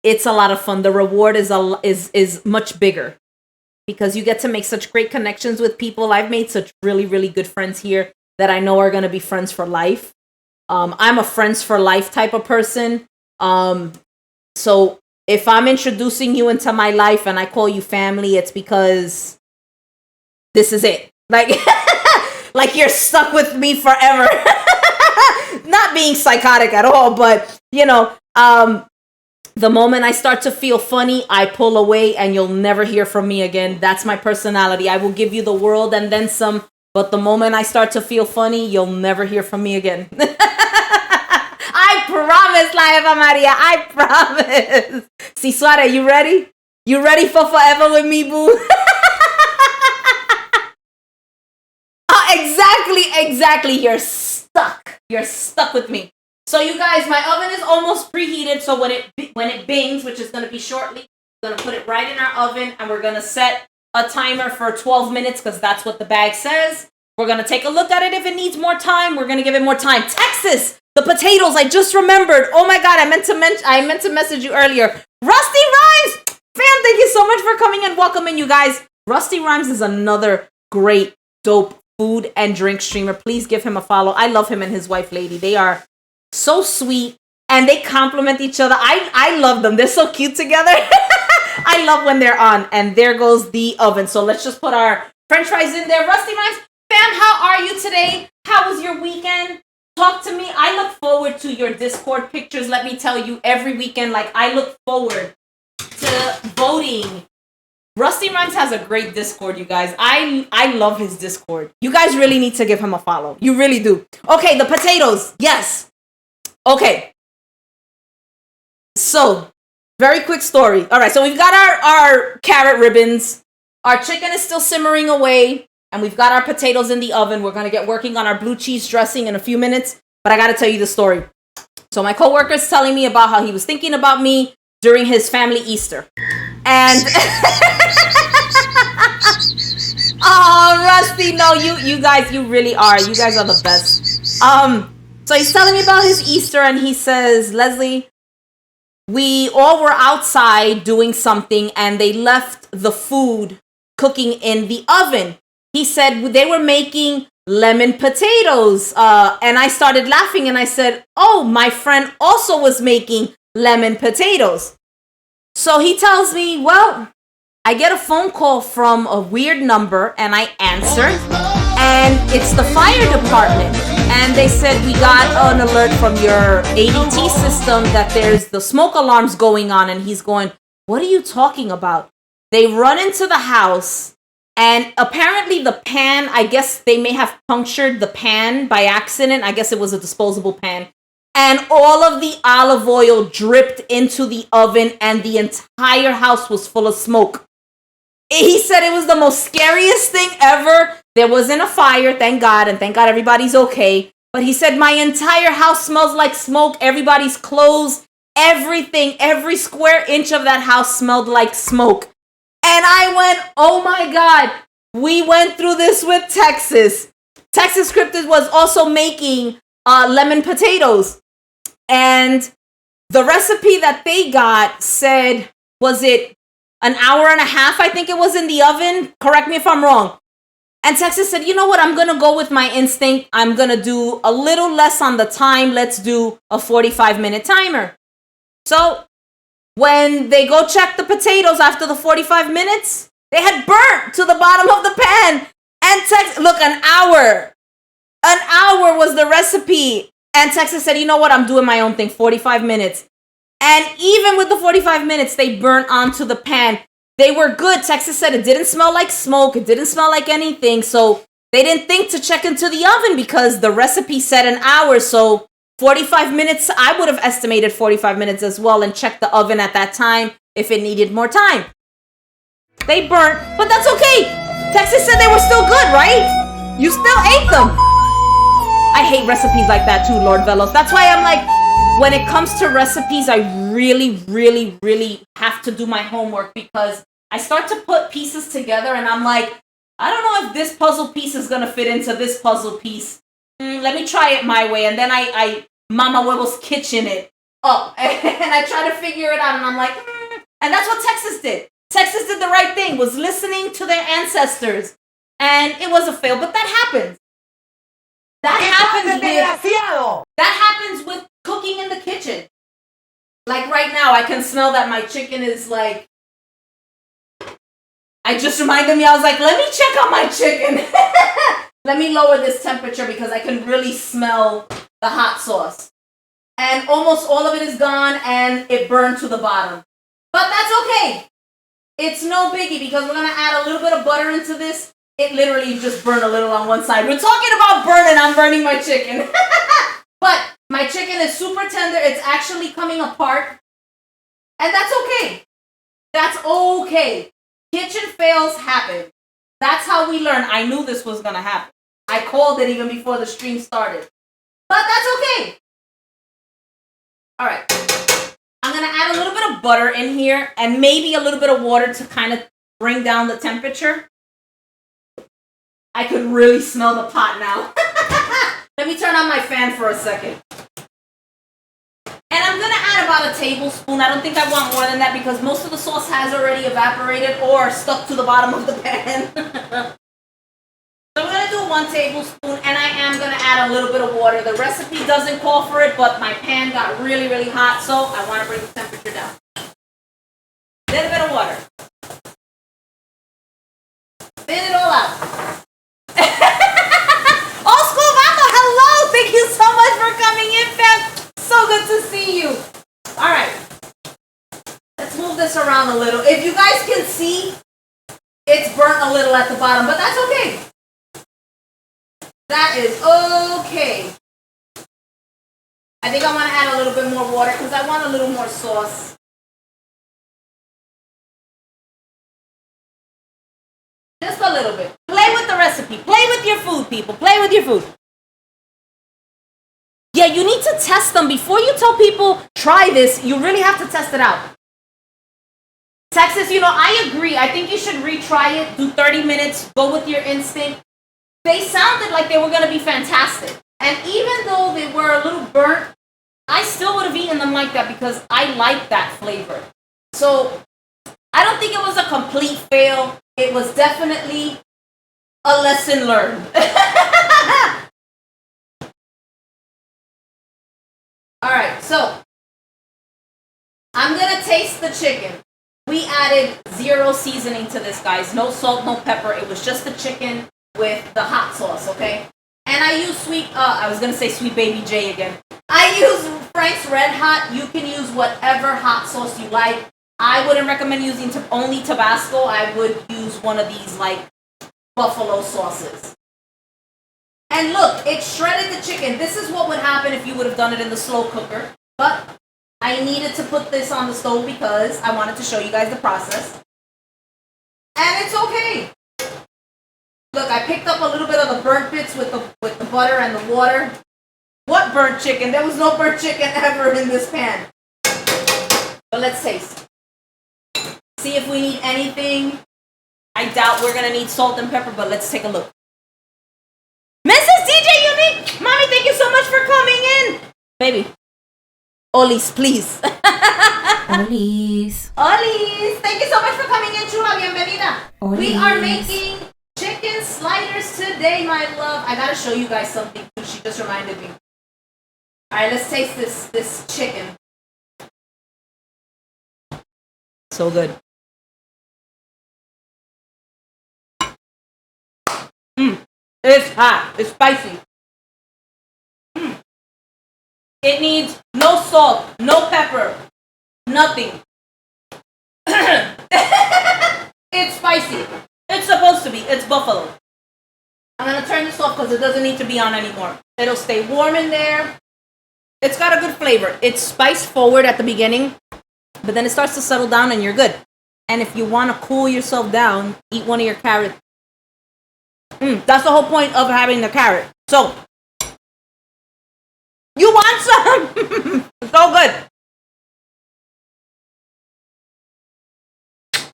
It's a lot of fun. The reward is much bigger because you get to make such great connections with people. I've made such really, really good friends here that I know are going to be friends for life. I'm a friends for life type of person. So if I'm introducing you into my life and I call you family, it's because this is it. Like you're stuck with me forever. Not being psychotic at all, but the moment I start to feel funny, I pull away and you'll never hear from me again. That's my personality. I will give you the world and then some, but the moment I start to feel funny, you'll never hear from me again. I promise, La Eva Maria. I promise. Si Suare, you ready? You ready for forever with me, boo? Exactly. You're stuck. You're stuck with me. So you guys, my oven is almost preheated. So when it bings, which is going to be shortly, we're going to put it right in our oven and we're going to set a timer for 12 minutes because that's what the bag says. We're going to take a look at it. If it needs more time, we're going to give it more time. Texas, the potatoes, I just remembered. Oh my God, I meant to message you earlier. Rusty Rhymes, fam, thank you so much for coming and welcoming you guys. Rusty Rhymes is another great, dope food and drink streamer. Please give him a follow. I love him and his wife, Lady. They are so sweet and they compliment each other. I love them. They're so cute together. I love when they're on. And there goes the oven. So let's just put our French fries in there. Rusty Rhymes, fam, how are you today? How was your weekend? Talk to me. I look forward to your Discord pictures. Let me tell you, every weekend, I look forward to voting. Rusty Rhymes has a great Discord, you guys. I love his Discord. You guys really need to give him a follow. You really do. Okay, the potatoes. Yes. Okay. So, very quick story. All right, so we've got our carrot ribbons. Our chicken is still simmering away. and we've got our potatoes in the oven. We're going to get working on our blue cheese dressing in a few minutes, but I got to tell you the story. So my coworker is telling me about how he was thinking about me during his family Easter. And oh, Rusty, no, you guys, you really are. You guys are the best. So he's telling me about his Easter, and he says, Leslie, we all were outside doing something, and they left the food cooking in the oven. He said they were making lemon potatoes. And I started laughing, and I said, oh, my friend also was making lemon potatoes. So he tells me, well, I get a phone call from a weird number, and I answer, and it's the fire department. And they said, we got an alert from your ADT system that there's the smoke alarms going on. And he's going, what are you talking about? They run into the house, and apparently the pan, I guess they may have punctured the pan by accident. I guess it was a disposable pan. And all of the olive oil dripped into the oven, and the entire house was full of smoke. He said it was the most scariest thing ever. There wasn't a fire, thank God, and thank God everybody's okay. But he said my entire house smells like smoke. Everybody's clothes, everything, every square inch of that house smelled like smoke. And I went, oh my God, we went through this with Texas. Texas Scripted was also making lemon potatoes. And the recipe that they got said, was it an hour and a half, I think it was, in the oven? Correct me if I'm wrong. And Texas said, you know what? I'm going to go with my instinct. I'm going to do a little less on the time. Let's do a 45-minute timer. So when they go check the potatoes after the 45 minutes, they had burnt to the bottom of the pan. And Texas, look, an hour was the recipe. And Texas said, you know what? I'm doing my own thing, 45 minutes. And even with the 45 minutes, they burnt onto the pan. They were good. Texas said it didn't smell like smoke. It didn't smell like anything. So they didn't think to check into the oven because the recipe said an hour. So 45 minutes, I would have estimated 45 minutes as well and checked the oven at that time if it needed more time. They burnt, but that's okay. Texas said they were still good, right? You still ate them. I hate recipes like that too, Lord Velos. That's why I'm like, when it comes to recipes, I really, really, really have to do my homework because I start to put pieces together and I'm like, I don't know if this puzzle piece is going to fit into this puzzle piece. Let me try it my way. And then I Mama Huevos kitchen it up and I try to figure it out and I'm like, And that's what Texas did. Texas did the right thing, was listening to their ancestors. And it was a fail, but that happens. That happens with cooking in the kitchen. Like right now, I can smell that my chicken is like, I just reminded me, I was like, let me check on my chicken. Let me lower this temperature because I can really smell the hot sauce. And almost all of it is gone and it burned to the bottom. But that's okay. It's no biggie because we're going to add a little bit of butter into this. It literally just burned a little on one side. We're talking about burning. I'm burning my chicken. But my chicken is super tender. It's actually coming apart. And that's okay. That's okay. Kitchen fails happen. That's how we learn. I knew this was going to happen. I called it even before the stream started. But that's okay. All right. I'm going to add a little bit of butter in here and maybe a little bit of water to kind of bring down the temperature. I could really smell the pot now. Let me turn on my fan for a second. And I'm going to add about a tablespoon. I don't think I want more than that because most of the sauce has already evaporated or stuck to the bottom of the pan. So I'm going to do 1 tablespoon and I am going to add a little bit of water. The recipe doesn't call for it, but my pan got really, really hot, so I want to bring the temperature down. A little bit of water. Spin it all out. Old School Vato, hello! Thank you so much for coming in, fam. So good to see you. All right. Let's move this around a little. If you guys can see, it's burnt a little at the bottom, but that's okay. That is okay. I think I want to add a little bit more water because I want a little more sauce. Just a little bit. Play with the the recipe. Play with your food, people. Play with your food. Yeah, you need to test them. Before you tell people, try this, you really have to test it out. Texas, I agree. I think you should retry it. Do 30 minutes. Go with your instinct. They sounded like they were going to be fantastic. And even though they were a little burnt, I still would have eaten them like that because I like that flavor. So I don't think it was a complete fail. It was definitely a lesson learned. All right, so I'm going to taste the chicken. We added 0 seasoning to this, guys. No salt, no pepper. It was just the chicken with the hot sauce, okay? And I use Sweet Baby J again. I use Frank's Red Hot. You can use whatever hot sauce you like. I wouldn't recommend using only Tabasco. I would use one of these, like, buffalo sauces. And look, it shredded the chicken. This is what would happen if you would have done it in the slow cooker. But I needed to put this on the stove because I wanted to show you guys the process. And it's okay. Look, I picked up a little bit of the burnt bits with the butter and the water. What burnt chicken? There was no burnt chicken ever in this pan. But let's taste. See if we need anything. I doubt we're going to need salt and pepper, but let's take a look. Mrs. DJ Unique! Mommy, thank you so much for coming in. Baby. Olis, please. Olis. Olis. Thank you so much for coming in, Chula. Bienvenida. Olis. We are making chicken sliders today, my love. I gotta show you guys something too. She just reminded me. All right, let's taste this chicken. So good. It's hot. It's spicy. It needs no salt, no pepper, nothing. It's spicy. It's supposed to be. It's buffalo. I'm going to turn this off because it doesn't need to be on anymore. It'll stay warm in there. It's got a good flavor. It's spice forward at the beginning, but then it starts to settle down and you're good. And if you want to cool yourself down, eat one of your carrots. That's the whole point of having the carrot. So, you want some? So good.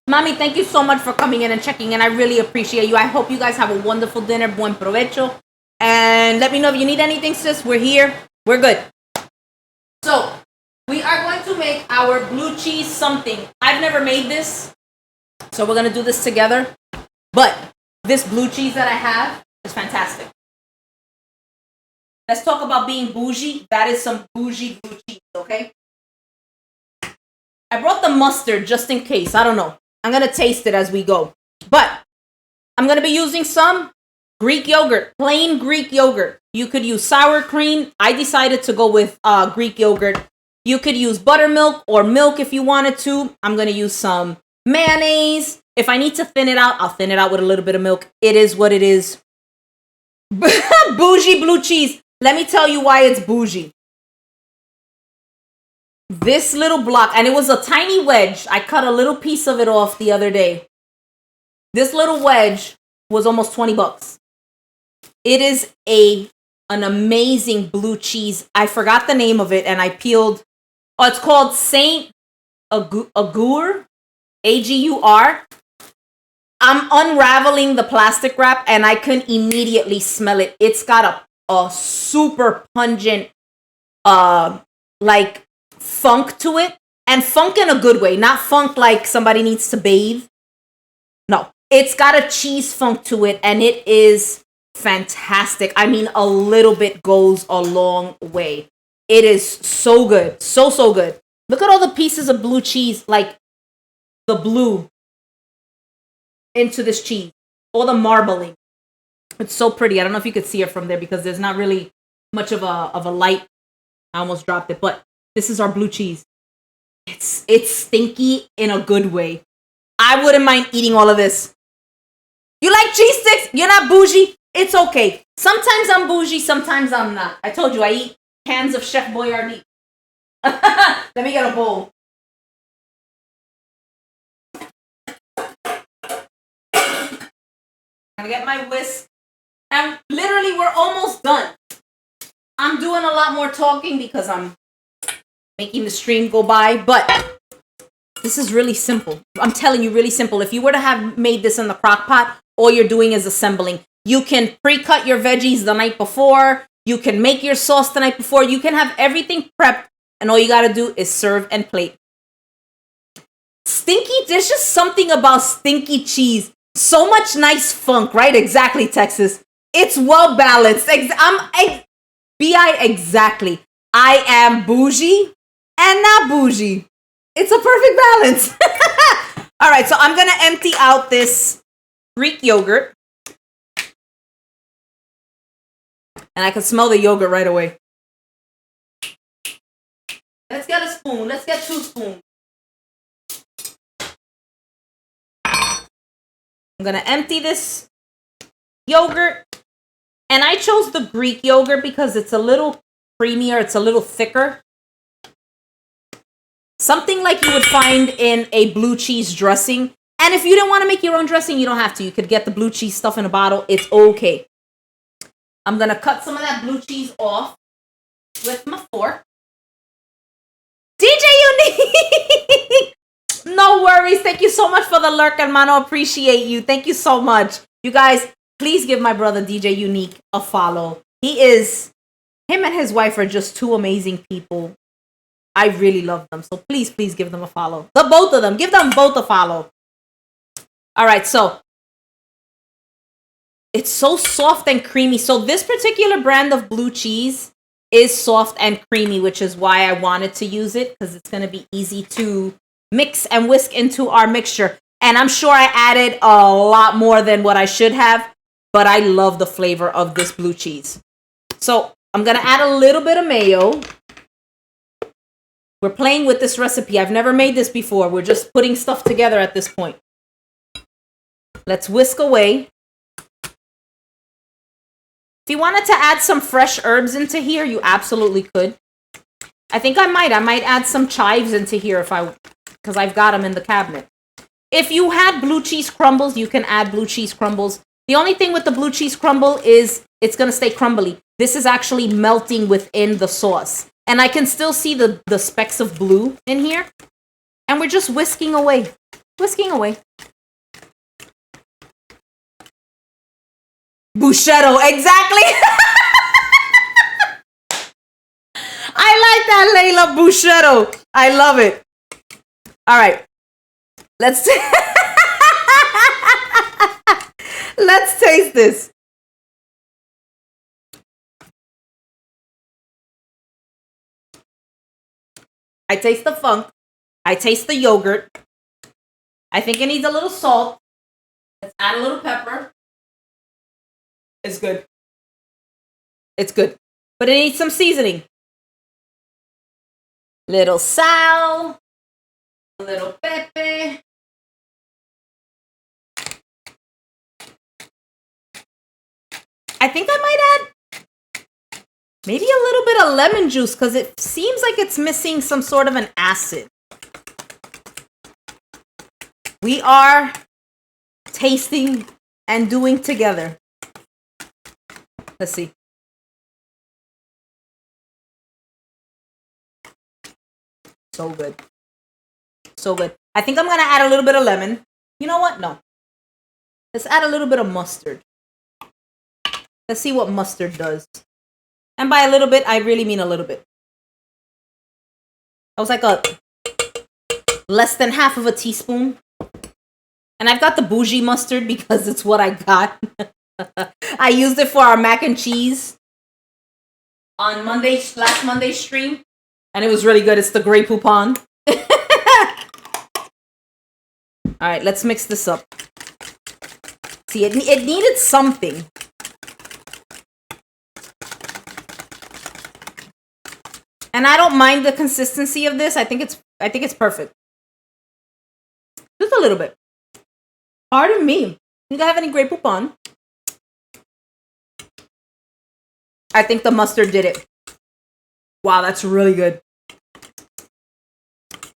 Mommy, thank you so much for coming in and checking in. I really appreciate you. I hope you guys have a wonderful dinner. Buen provecho. And let me know if you need anything, sis. We're here. We're good. So, we are going to make our blue cheese something. I've never made this. So, we're going to do this together. But this blue cheese that I have is fantastic. Let's talk about being bougie. That is some bougie blue cheese, okay? I brought the mustard just in case. I don't know. I'm going to taste it as we go. But I'm going to be using some Greek yogurt, plain Greek yogurt. You could use sour cream. I decided to go with Greek yogurt. You could use buttermilk or milk if you wanted to. I'm going to use some mayonnaise. If I need to thin it out, I'll thin it out with a little bit of milk. It is what it is. Bougie blue cheese. Let me tell you why it's bougie. This little block, and it was a tiny wedge. I cut a little piece of it off the other day. This little wedge was almost $20. It is an amazing blue cheese. I forgot the name of it, and I peeled. Oh, it's called Saint Agur, Agur. I'm unraveling the plastic wrap, and I can immediately smell it. It's got a super pungent, like funk to it, and funk in a good way, not funk like somebody needs to bathe. No, it's got a cheese funk to it, and it is fantastic. I mean, a little bit goes a long way. It is so good, so good. Look at all the pieces of blue cheese, like the blue into this cheese, all the marbling. It's so pretty. I don't know if you could see it from there because there's not really much of a light. I almost dropped it, but this is our blue cheese. It's stinky in a good way. I wouldn't mind eating all of this. You like cheese sticks? You're not bougie? It's okay. Sometimes I'm bougie, sometimes I'm not. I told you I eat cans of Chef Boyardee. Let me get a bowl. I'm gonna get my whisk. And literally, we're almost done. I'm doing a lot more talking because I'm making the stream go by, but this is really simple. I'm telling you, really simple. If you were to have made this in the crock pot, all you're doing is assembling. You can pre-cut your veggies the night before. You can make your sauce the night before. You can have everything prepped, and all you gotta do is serve and plate. Stinky, there's just something about stinky cheese. So much nice funk, right? Exactly, Texas. It's well balanced. Exactly. I am bougie and not bougie. It's a perfect balance. All right, so I'm going to empty out this Greek yogurt. And I can smell the yogurt right away. Let's get a spoon. Let's get 2 spoons. I'm going to empty this yogurt. And I chose the Greek yogurt because it's a little creamier. It's a little thicker. Something like you would find in a blue cheese dressing. And if you didn't want to make your own dressing, you don't have to. You could get the blue cheese stuff in a bottle. It's okay. I'm going to cut some of that blue cheese off with my fork. DJ Unique! No worries. Thank you so much for the lurk, hermano. Appreciate you. Thank you so much. You guys, please give my brother DJ Unique a follow. Him and his wife are just 2 amazing people. I really love them. So please give them a follow. The both of them. Give them both a follow. All right, so it's so soft and creamy. So this particular brand of blue cheese is soft and creamy, which is why I wanted to use it, because it's going to be easy to mix and whisk into our mixture. And I'm sure I added a lot more than what I should have, but I love the flavor of this blue cheese. So I'm going to add a little bit of mayo. We're playing with this recipe. I've never made this before. We're just putting stuff together at this point. Let's whisk away. If you wanted to add some fresh herbs into here, you absolutely could. I think I might add some chives into here because I've got them in the cabinet. If you had blue cheese crumbles, you can add blue cheese crumbles. The only thing with the blue cheese crumble is it's going to stay crumbly. This is actually melting within the sauce. And I can still see the specks of blue in here. And we're just whisking away. Whisking away. Buchetto, exactly. I like that, Layla. Buchetto. I love it. All right. Let's taste this. I taste the funk. I taste the yogurt. I think it needs a little salt. Let's add a little pepper. It's good. It's good. But it needs some seasoning. Little sal. A little pepe. I think I might add maybe a little bit of lemon juice because it seems like it's missing some sort of an acid. We are tasting and doing together. Let's see. So good. So good. I think I'm going to add a little bit of lemon. You know what? No. Let's add a little bit of mustard. Let's see what mustard does. And by a little bit, I really mean a little bit. That was like a less than half of a teaspoon. And I've got the bougie mustard because it's what I got. I used it for our mac and cheese on last Monday's stream. And it was really good. It's the Grey Poupon. All right, let's mix this up. See, it needed something. And I don't mind the consistency of this. I think it's perfect. Just a little bit. Pardon me. You guys have any Grey Poupon? I think the mustard did it. Wow, that's really good.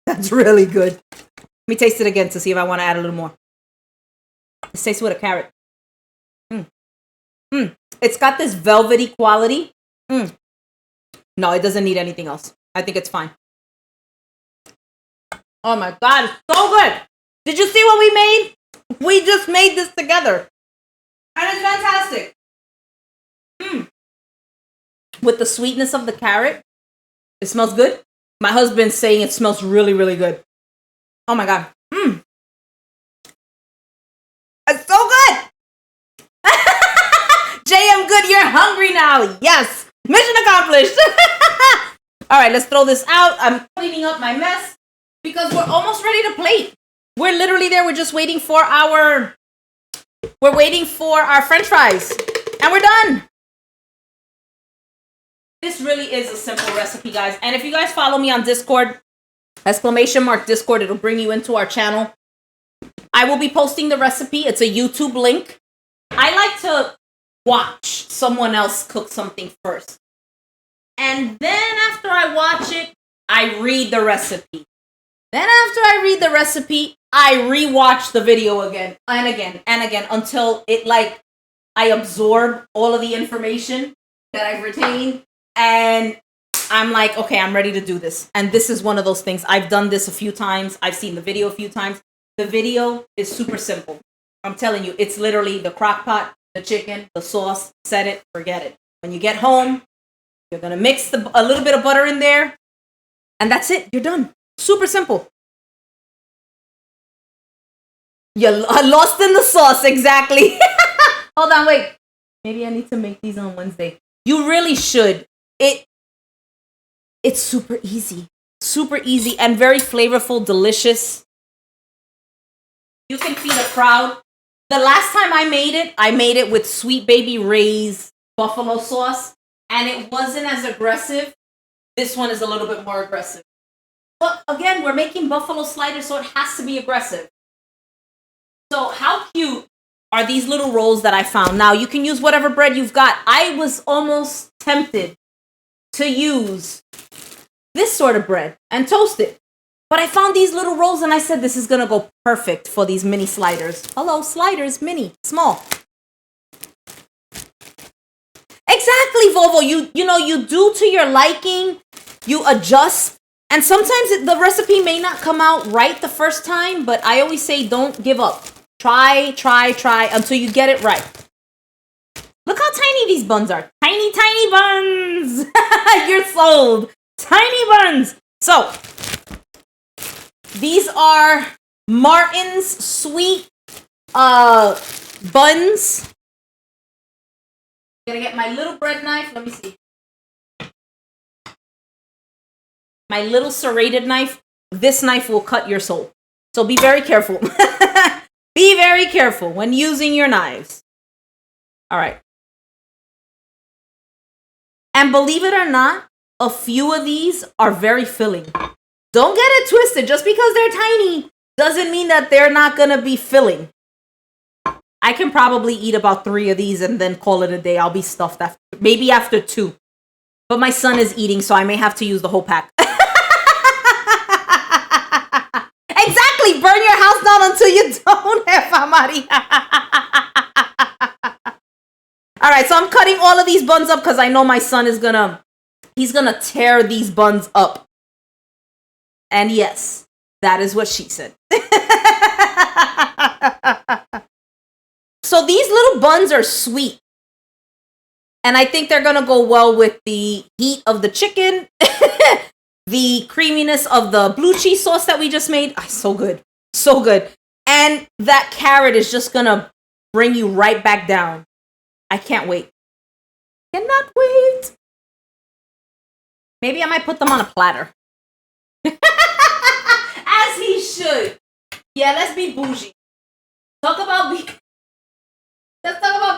That's really good. Let me taste it again to see if I want to add a little more. Let's taste it with a carrot. It's got this velvety quality. No, it doesn't need anything else. I think it's fine. Oh my God, it's so good. Did you see what we made? We just made this together. And it's fantastic. With the sweetness of the carrot, it smells good. My husband's saying it smells really, really good. Oh my God. It's so good. JM Good, you're hungry now. Yes. Mission accomplished. All right, let's throw this out. I'm cleaning up my mess because we're almost ready to plate. We're literally there. We're just waiting for our French fries. And we're done. This really is a simple recipe, guys. And if you guys follow me on Discord, !Discord, it'll bring you into our channel. I will be posting the recipe. It's a YouTube link. I like to watch someone else cook something first. And then after I watch it, I read the recipe. Then after I read the recipe, I rewatch the video again and again and again until I absorb all of the information that I've retained. And I'm like, okay, I'm ready to do this. And this is one of those things. I've done this a few times. I've seen the video a few times. The video is super simple. I'm telling you, it's literally the crock pot, the chicken, the sauce, set it, forget it. When you get home, you're going to mix a little bit of butter in there. And that's it. You're done. Super simple. You're lost in the sauce. Exactly. Hold on, wait. Maybe I need to make these on Wednesday. You really should. It's super easy. Super easy and very flavorful, delicious. You can feed a crowd. The last time I made it with Sweet Baby Ray's buffalo sauce, and it wasn't as aggressive. This one is a little bit more aggressive. But again, we're making buffalo sliders, so it has to be aggressive. So how cute are these little rolls that I found? Now, you can use whatever bread you've got. I was almost tempted to use this sort of bread and toast it. But I found these little rolls and I said, this is going to go perfect for these mini sliders. Hello, sliders, mini, small. Exactly, Volvo. You do to your liking, you adjust. And sometimes the recipe may not come out right the first time, but I always say don't give up. Try until you get it right. Look how tiny these buns are. Tiny, tiny buns. You're sold. Tiny buns. So, these are Martin's sweet buns. Gonna get my little bread knife. Let me see. My little serrated knife. This knife will cut your soul. So be very careful. Be very careful when using your knives. All right. And believe it or not, a few of these are very filling. Don't get it twisted. Just because they're tiny doesn't mean that they're not going to be filling. I can probably eat about 3 of these and then call it a day. I'll be stuffed maybe after 2. But my son is eating, so I may have to use the whole pack. Exactly. Burn your house down until you don't have Maria. All right, so I'm cutting all of these buns up because I know my son is he's gonna tear these buns up. And yes, that is what she said. So these little buns are sweet. And I think they're gonna go well with the heat of the chicken. The creaminess of the blue cheese sauce that we just made. So good. So good. And that carrot is just going to bring you right back down. I can't wait. Cannot wait. Maybe I might put them on a platter. As he should. Yeah, let's be bougie. Let's talk about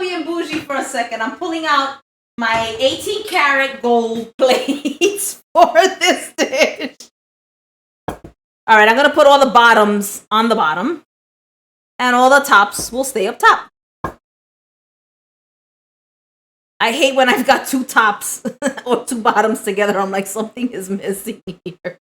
being bougie for a second. I'm pulling out my 18 karat gold plates for this dish. All right, I'm going to put all the bottoms on the bottom. And all the tops will stay up top. I hate when I've got 2 tops or 2 bottoms together. I'm like, something is missing here.